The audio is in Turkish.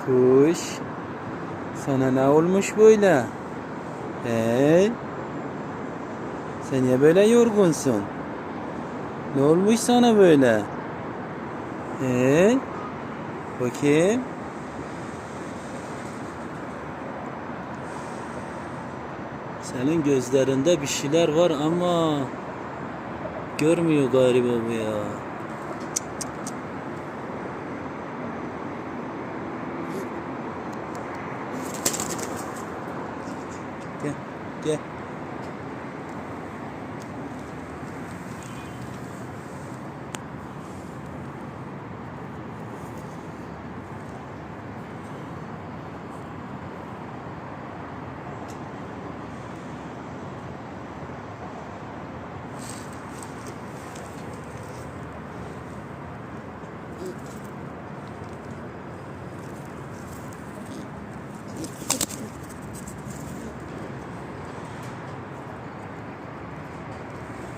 Kuş. Sana ne olmuş böyle? He? Sen niye böyle yorgunsun? Ne olmuş sana böyle? He? Bakayım. Senin gözlerinde bir şeyler var ama görmüyor galiba bu ya. Gel, gel.